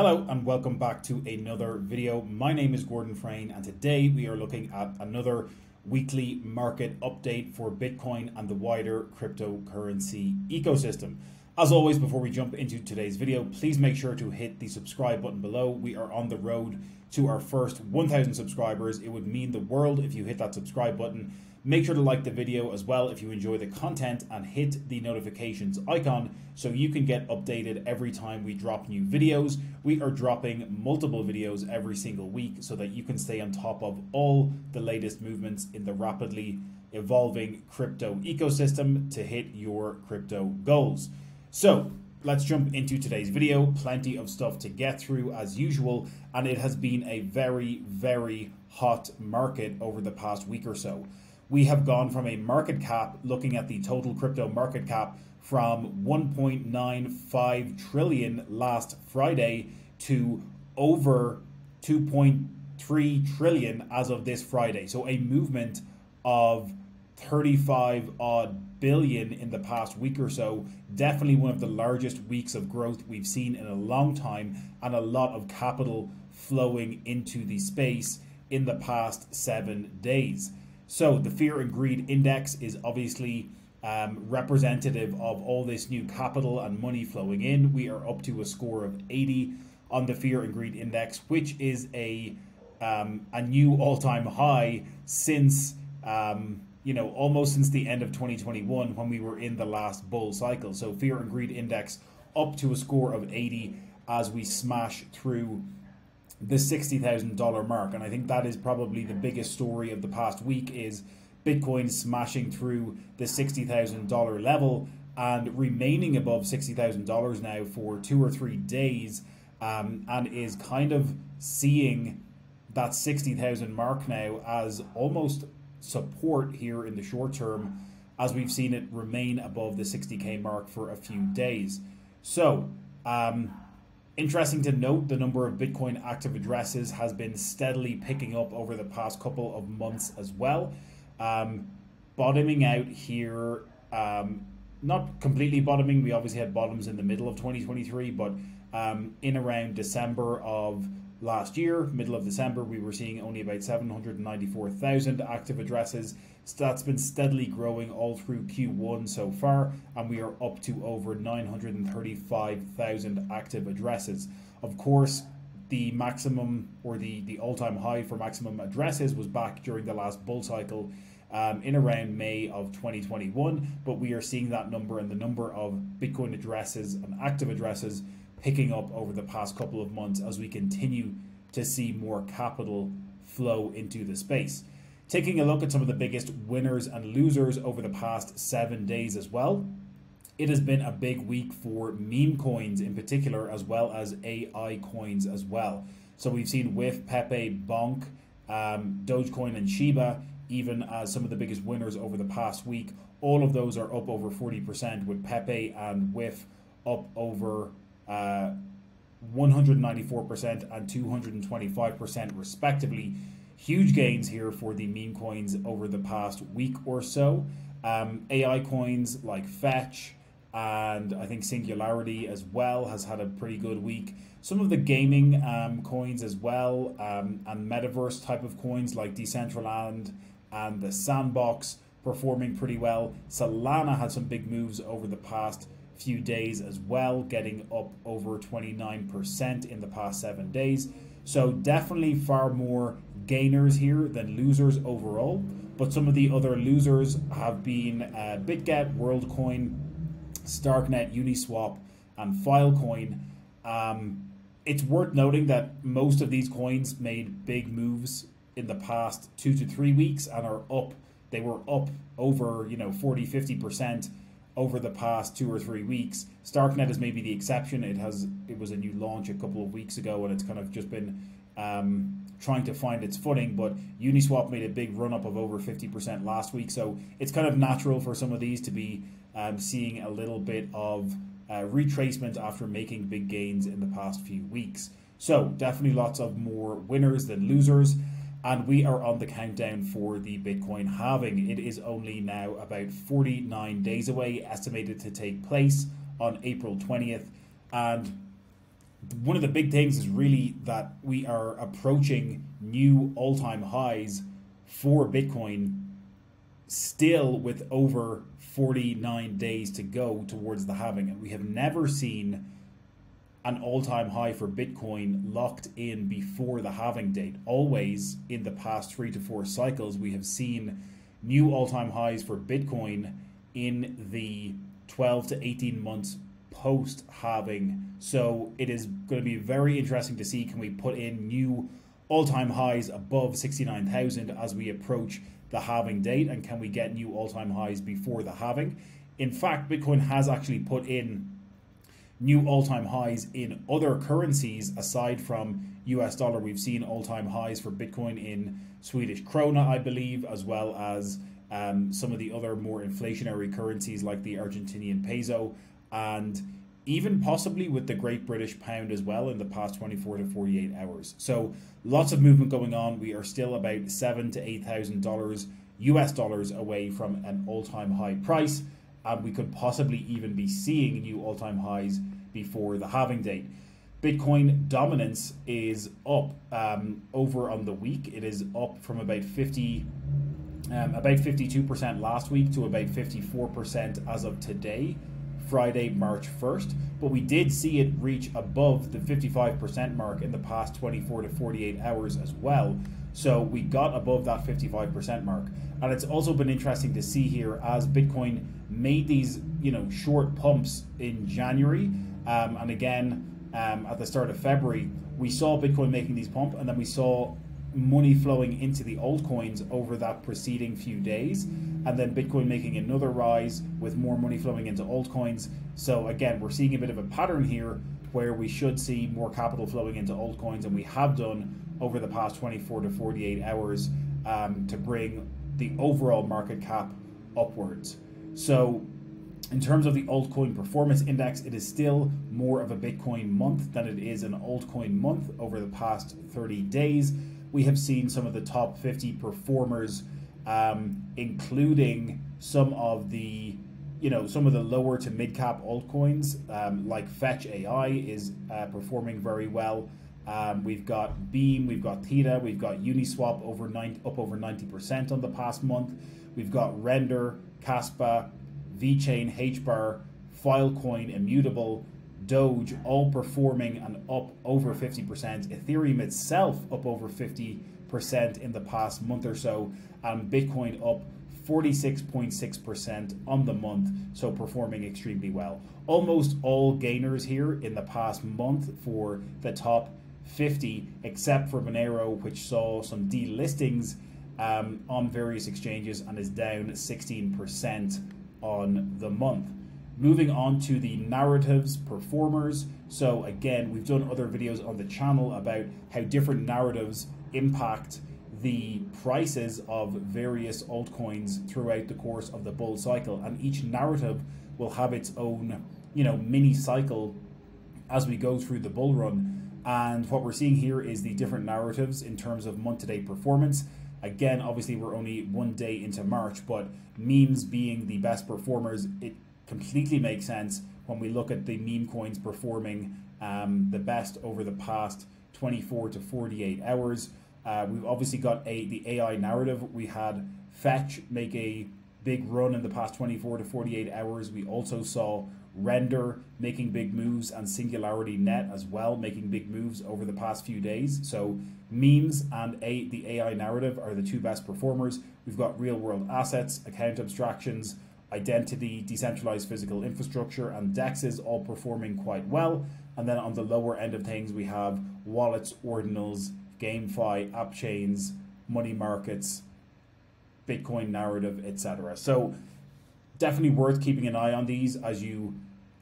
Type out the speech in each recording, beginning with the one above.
Hello and welcome back to another video. My name is Gordon Frayne and today we are looking at another weekly market update for Bitcoin and the wider cryptocurrency ecosystem. As always, before we jump into today's video, please make sure to hit the subscribe button below. We are on the road to our first 1,000 subscribers. It would mean the world if you hit that subscribe button. Make sure to like the video as well if you enjoy the content and hit the notifications icon so you can get updated every time we drop new videos. We are dropping multiple videos every single week so that you can stay on top of all the latest movements in the rapidly evolving crypto ecosystem to hit your crypto goals. So let's jump into today's video. Plenty of stuff to get through as usual, and it has been a very, very hot market over the past week or so. We have gone from a market cap, looking at the total crypto market cap, from 1.95 trillion last Friday to over 2.3 trillion as of this Friday. So a movement of 35 odd billion in the past week or so. Definitely one of the largest weeks of growth we've seen in a long time, and a lot of capital flowing into the space in the past 7 days. So the fear and greed index is obviously representative of all this new capital and money flowing in. We are up to a score of 80 on the fear and greed index, which is a new all-time high since almost since the end of 2021 when we were in the last bull cycle. So fear and greed index up to a score of 80 as we smash through the $60,000 mark. And I think that is probably the biggest story of the past week, is Bitcoin smashing through the $60,000 level and remaining above $60,000 now for 2 or 3 days, and is kind of seeing that 60,000 mark now as almost support here in the short term, as we've seen it remain above the 60k mark for a few days. So interesting to note, the number of Bitcoin active addresses has been steadily picking up over the past couple of months as well. Bottoming out here, not completely bottoming. We obviously had bottoms in the middle of 2023, but in around December of last year, middle of December, we were seeing only about 794,000 active addresses. So that's been steadily growing all through Q1 so far, and we are up to over 935,000 active addresses. Of course, the maximum, or the all-time high for maximum addresses, was back during the last bull cycle in around May of 2021, but we are seeing that number and the number of Bitcoin addresses and active addresses picking up over the past couple of months as we continue to see more capital flow into the space. Taking a look at some of the biggest winners and losers over the past 7 days as well, it has been a big week for meme coins in particular, as well as AI coins as well. So we've seen WIF, Pepe, Bonk, Dogecoin and Shiba even as some of the biggest winners over the past week. All of those are up over 40%, with Pepe and WIF up over 194% and 225% respectively. Huge gains here for the meme coins over the past week or so. AI coins like Fetch and I think Singularity as well has had a pretty good week. Some of the gaming coins as well, and metaverse type of coins like Decentraland and the Sandbox performing pretty well. Solana had some big moves over the past few days as well, getting up over 29% in the past 7 days. So definitely far more gainers here than losers overall. But some of the other losers have been BitGet, WorldCoin, Starknet, Uniswap, and Filecoin. It's worth noting that most of these coins made big moves in the past 2 to 3 weeks and are up. They were up over 40-50% over the past 2 or 3 weeks. Starknet is maybe the exception. It was a new launch a couple of weeks ago, and it's kind of just been trying to find its footing. But Uniswap made a big run up of over 50% last week, so it's kind of natural for some of these to be seeing a little bit of retracement after making big gains in the past few weeks. So definitely lots of more winners than losers. And we are on the countdown for the Bitcoin halving. It is only now about 49 days away, estimated to take place on April 20th. And one of the big things is really that we are approaching new all-time highs for Bitcoin, still with over 49 days to go towards the halving. And we have never seen an all-time high for Bitcoin locked in before the halving date. Always in the past 3 to 4 cycles, we have seen new all-time highs for Bitcoin in the 12 to 18 months post halving. So it is going to be very interesting to see, can we put in new all-time highs above 69,000 as we approach the halving date, and can we get new all-time highs before the halving? In fact, Bitcoin has actually put in new all-time highs in other currencies aside from US dollar. We've seen all-time highs for Bitcoin in Swedish krona, I believe, as well as some of the other more inflationary currencies like the Argentinian peso, and even possibly with the Great British Pound as well in the past 24 to 48 hours. So lots of movement going on. We are still about $7,000 to $8,000 US dollars away from an all-time high price, and we could possibly even be seeing new all-time highs before the halving date. Bitcoin dominance is up over on the week. It is up from about 52% last week to about 54% as of today, Friday, March 1st. But we did see it reach above the 55% mark in the past 24 to 48 hours as well. So we got above that 55% mark. And it's also been interesting to see here as Bitcoin made these, short pumps in January. And again, at the start of February, we saw Bitcoin making these pumps, and then we saw money flowing into the altcoins over that preceding few days, and then Bitcoin making another rise with more money flowing into altcoins. So again, we're seeing a bit of a pattern here where we should see more capital flowing into altcoins, and we have done over the past 24 to 48 hours to bring the overall market cap upwards. So in terms of the altcoin performance index, it is still more of a Bitcoin month than it is an altcoin month. Over the past 30 days, we have seen some of the top 50 performers, including some of the lower to mid cap altcoins, like Fetch AI is performing very well. We've got Beam, we've got Theta, we've got Uniswap up over 90% on the past month. We've got Render, Caspa, VeChain, HBAR, Filecoin, Immutable, Doge, all performing and up over 50%. Ethereum itself up over 50% in the past month or so, and Bitcoin up 46.6% on the month, so performing extremely well. Almost all gainers here in the past month for the top 50, except for Monero, which saw some delistings on various exchanges and is down 16% on the month. Moving on to the narratives performers. So again, we've done other videos on the channel about how different narratives impact the prices of various altcoins throughout the course of the bull cycle, and each narrative will have its own mini cycle as we go through the bull run. And what we're seeing here is the different narratives in terms of month-to-date performance. Again, obviously we're only one day into March, but memes being the best performers, it completely makes sense when we look at the meme coins performing the best over the past 24 to 48 hours. We've obviously got the AI narrative. We had Fetch make a big run in the past 24 to 48 hours. We also saw Render making big moves, and Singularity Net as well making big moves over the past few days. So memes and the AI narrative are the two best performers. We've got real world assets, account abstractions, identity, decentralized physical infrastructure, and DEXs all performing quite well. And then on the lower end of things, we have wallets, ordinals, GameFi, app chains, money markets, Bitcoin narrative, etc. So definitely worth keeping an eye on these as you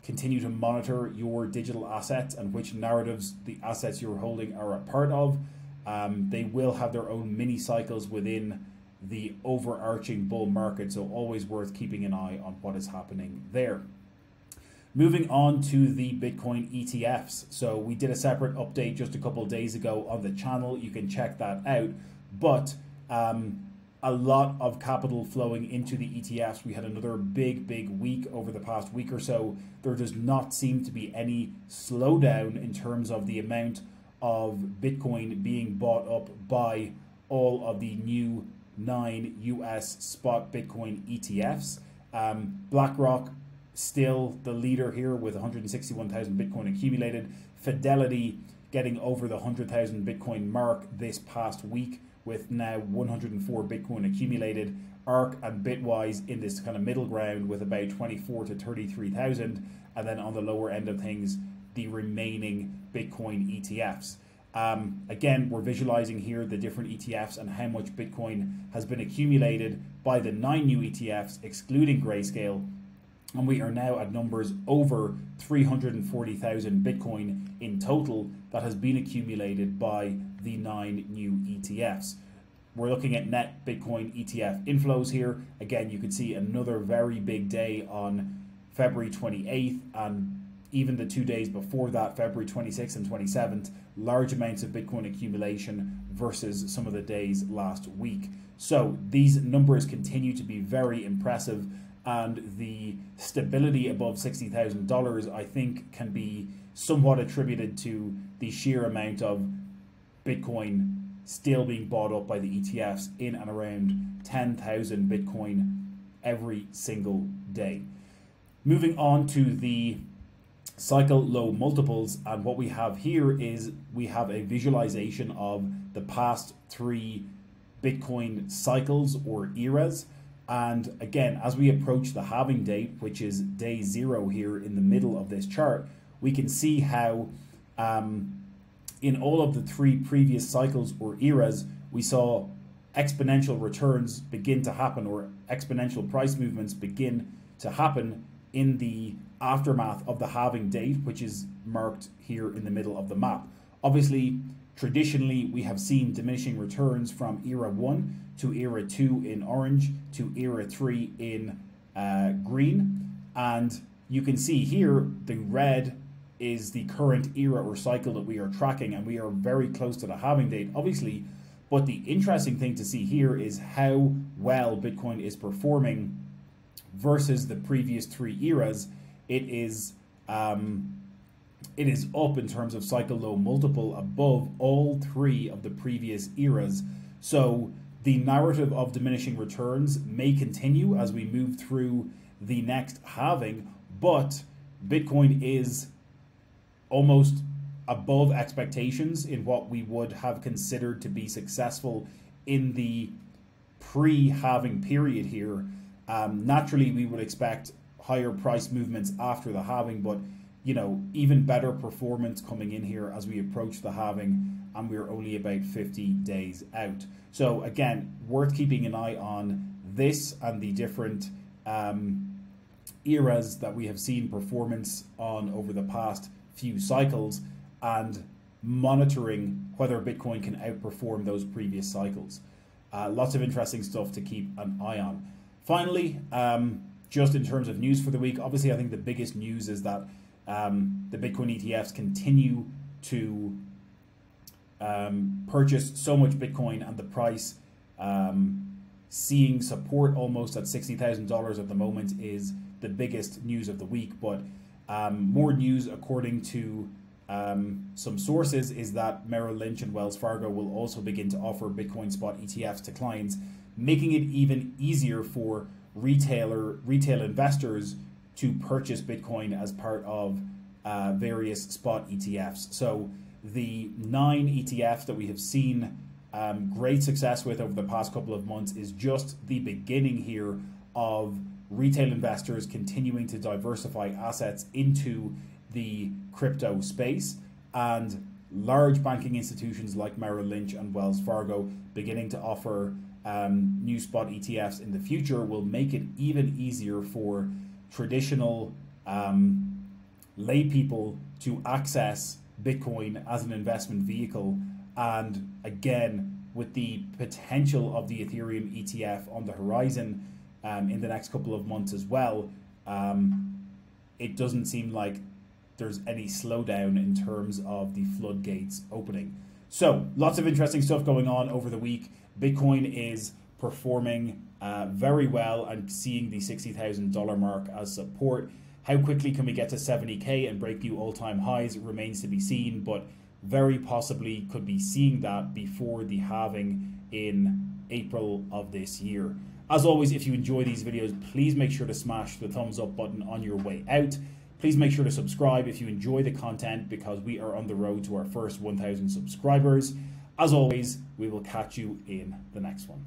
continue to monitor your digital assets and which narratives the assets you're holding are a part of. They will have their own mini cycles within the overarching bull market, so always worth keeping an eye on what is happening there. Moving on to the Bitcoin ETFs. So we did a separate update just a couple of days ago on the channel. You can check that out. But a lot of capital flowing into the ETFs. We had another big week over the past week or so. There does not seem to be any slowdown in terms of the amount of Bitcoin being bought up by all of the new 9 US spot Bitcoin ETFs. BlackRock still the leader here with 161,000 Bitcoin accumulated. Fidelity getting over the 100,000 Bitcoin mark this past week with now 104 Bitcoin accumulated. ARK and Bitwise in this kind of middle ground with about 24 to 33,000. And then on the lower end of things, the remaining Bitcoin ETFs. Again, we're visualizing here the different ETFs and how much Bitcoin has been accumulated by the 9 new ETFs, excluding Grayscale. And we are now at numbers over 340,000 Bitcoin in total that has been accumulated by the 9 new ETFs. We're looking at net Bitcoin ETF inflows here. Again, you can see another very big day on February 28th, and even the 2 days before that, February 26th and 27th, large amounts of Bitcoin accumulation versus some of the days last week. So these numbers continue to be very impressive, and the stability above $60,000 I think can be somewhat attributed to the sheer amount of Bitcoin still being bought up by the ETFs in and around 10,000 Bitcoin every single day. Moving on to the cycle low multiples, and what we have here is we have a visualization of the past 3 Bitcoin cycles or eras. And again, as we approach the halving date, which is day 0 here in the middle of this chart, we can see how in all of the 3 previous cycles or eras, we saw exponential returns begin to happen, or exponential price movements begin to happen in the aftermath of the halving date, which is marked here in the middle of the map. Obviously, traditionally, we have seen diminishing returns from era 1 to era 2 in orange to era 3 in green. And you can see here, the red is the current era or cycle that we are tracking, and we are very close to the halving date, obviously. But the interesting thing to see here is how well Bitcoin is performing versus the previous 3 eras. It is up in terms of cycle low multiple above all 3 of the previous eras. So the narrative of diminishing returns may continue as we move through the next halving, but Bitcoin is almost above expectations in what we would have considered to be successful in the pre-halving period here. Naturally, we would expect higher price movements after the halving, but you know, even better performance coming in here as we approach the halving, and we're only about 50 days out. So again, worth keeping an eye on this and the different eras that we have seen performance on over the past few cycles, and monitoring whether Bitcoin can outperform those previous cycles. Lots of interesting stuff to keep an eye on. Finally, just in terms of news for the week, obviously I think the biggest news is that the Bitcoin ETFs continue to purchase so much Bitcoin, and the price seeing support almost at $60,000 at the moment is the biggest news of the week. But more news, according to some sources, is that Merrill Lynch and Wells Fargo will also begin to offer Bitcoin spot ETFs to clients, making it even easier for retail investors to purchase Bitcoin as part of various spot ETFs. So the 9 ETFs that we have seen great success with over the past couple of months is just the beginning here of retail investors continuing to diversify assets into the crypto space, and large banking institutions like Merrill Lynch and Wells Fargo beginning to offer new spot ETFs in the future will make it even easier for traditional lay people to access Bitcoin as an investment vehicle. And again, with the potential of the Ethereum ETF on the horizon in the next couple of months as well, it doesn't seem like there's any slowdown in terms of the floodgates opening. So lots of interesting stuff going on over the week. Bitcoin is performing very well and seeing the $60,000 mark as support. How quickly can we get to 70K and break new all-time highs remains to be seen, but very possibly could be seeing that before the halving in April of this year. As always, if you enjoy these videos, please make sure to smash the thumbs up button on your way out. Please make sure to subscribe if you enjoy the content, because we are on the road to our first 1,000 subscribers. As always, we will catch you in the next one.